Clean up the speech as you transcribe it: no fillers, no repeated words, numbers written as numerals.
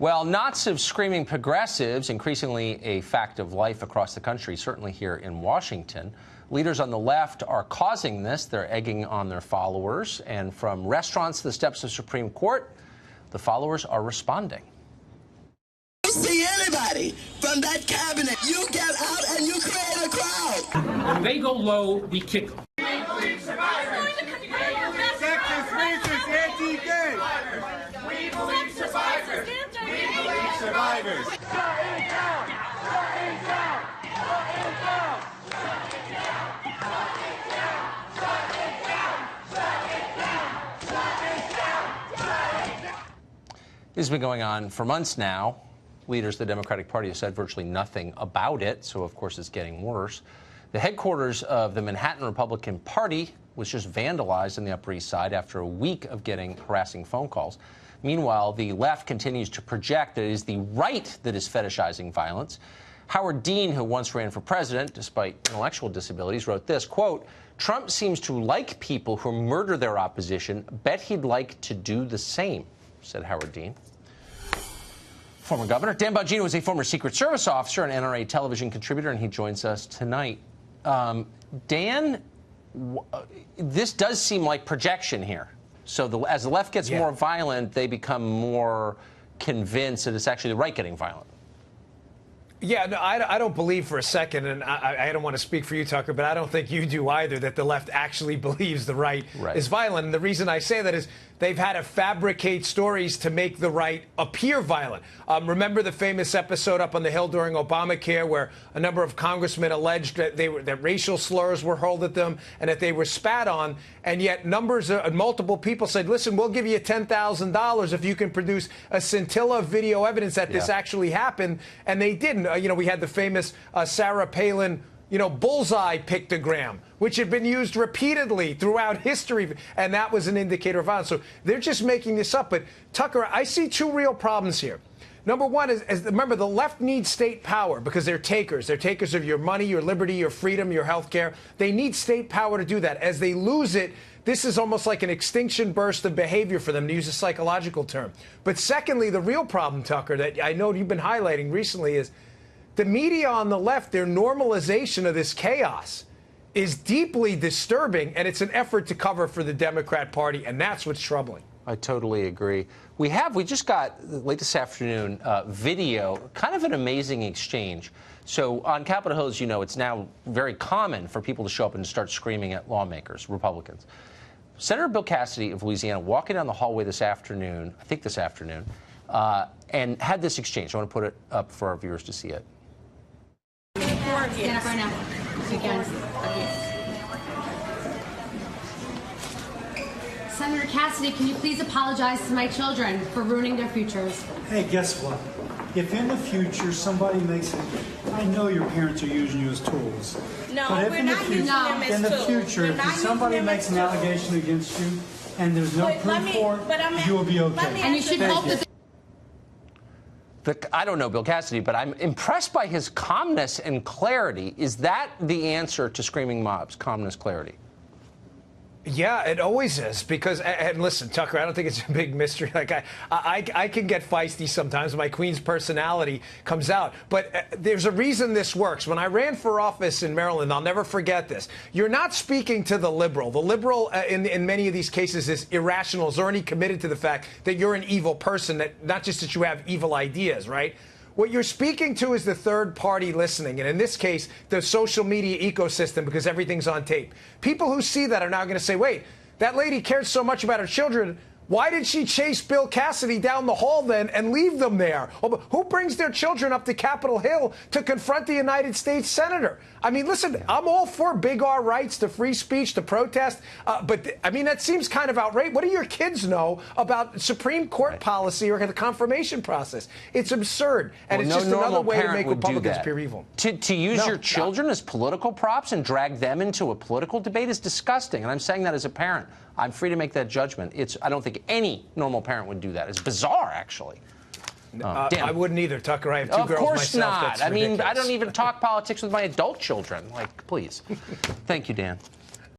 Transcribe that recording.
Well, knots of screaming progressives, increasingly a fact of life across the country, certainly here in Washington. Leaders on the left are causing this. They're egging on their followers. And from restaurants to the steps of Supreme Court, the followers are responding. You see anybody from that cabinet, you get out and you create a crowd. When they go low, we kick them. Sexist, racist, anti-gay. We believe survivors. We believe survivors. Shut it down! Shut it down! Shut it down! Shut it down! Shut it down! Shut it down! Shut it down! Shut it down! Shut it down! This has been going on for months now. Leaders of the Democratic Party have said virtually nothing about it, so of course it's getting worse. The headquarters of the Manhattan Republican Party was just vandalized on the Upper East Side after a week of getting harassing phone calls. Meanwhile, the left continues to project that it is the right that is fetishizing violence. Howard Dean, who once ran for president, despite intellectual disabilities, wrote this, quote, "Trump seems to like people who murder their opposition. Bet he'd like to do the same," said Howard Dean. Former Governor Dan Bongino is a former Secret Service officer and NRA television contributor, and he joins us tonight. Dan, this does seem like projection here. So as the left gets more violent, they become more convinced that it's actually the right getting violent. Yeah, no, I don't believe for a second, and I don't want to speak for you, Tucker, but I don't think you do either, that the left actually believes the right is violent. And the reason I say that is they've had to fabricate stories to make the right appear violent. Remember the famous episode up on the Hill during Obamacare where a number of congressmen alleged that that racial slurs were hurled at them and that they were spat on, and yet multiple people said, listen, we'll give you $10,000 if you can produce a scintilla of video evidence that this actually happened, and they didn't. We had the famous Sarah Palin bullseye pictogram, which had been used repeatedly throughout history, and that was an indicator of violence. So they're just making this up. But, Tucker, I see two real problems here. Number one is remember, the left needs state power because they're takers. They're takers of your money, your liberty, your freedom, your health care. They need state power to do that. As they lose it, this is almost like an extinction burst of behavior for them, to use a psychological term. But secondly, the real problem, Tucker, that I know you've been highlighting recently is the media on the left, their normalization of this chaos is deeply disturbing, and it's an effort to cover for the Democrat Party, and that's what's troubling. I totally agree. We just got, late this afternoon, video, kind of an amazing exchange. So on Capitol Hill, as you know, it's now very common for people to show up and start screaming at lawmakers, Republicans. Senator Bill Cassidy of Louisiana walking down the hallway this afternoon, I think this afternoon, and had this exchange. I want to put it up for our viewers to see it. Stand up right now. You can. Senator Cassidy, can you please apologize to my children for ruining their futures? Hey, guess what? If in the future somebody makes it, I know your parents are using you as tools. No, but if we're in the not future, using them as in the tools. future, if somebody makes an allegation against you and there's no proof for it, you will be okay. And you should hope that. I don't know Bill Cassidy, but I'm impressed by his calmness and clarity. Is that the answer to screaming mobs, calmness, clarity? Yeah, it always is, because, and listen, Tucker, I don't think it's a big mystery. Like, I can get feisty sometimes. My Queen's personality comes out. But there's a reason this works. When I ran for office in Maryland, I'll never forget this. You're not speaking to the liberal. The liberal, in many of these cases, is irrational, is already committed to the fact that you're an evil person, that not just that you have evil ideas, right? What you're speaking to is the third party listening, and in this case, the social media ecosystem, because everything's on tape. People who see that are now going to say, wait, that lady cared so much about her children. Why did she chase Bill Cassidy down the hall then and leave them there? Who brings their children up to Capitol Hill to confront the United States senator? I mean, listen, I'm all for big R rights to free speech, to protest. But, I mean, that seems kind of outrageous. What do your kids know about Supreme Court policy or the confirmation process? It's absurd. And it's just another way to make Republicans appear evil. To use your children as political props and drag them into a political debate is disgusting. And I'm saying that as a parent. I'm free to make that judgment. I don't think any normal parent would do that. It's bizarre, actually. I wouldn't either, Tucker. I have two girls myself. Of course not. That's I mean, ridiculous. I don't even talk politics with my adult children. Like, please. Thank you, Dan.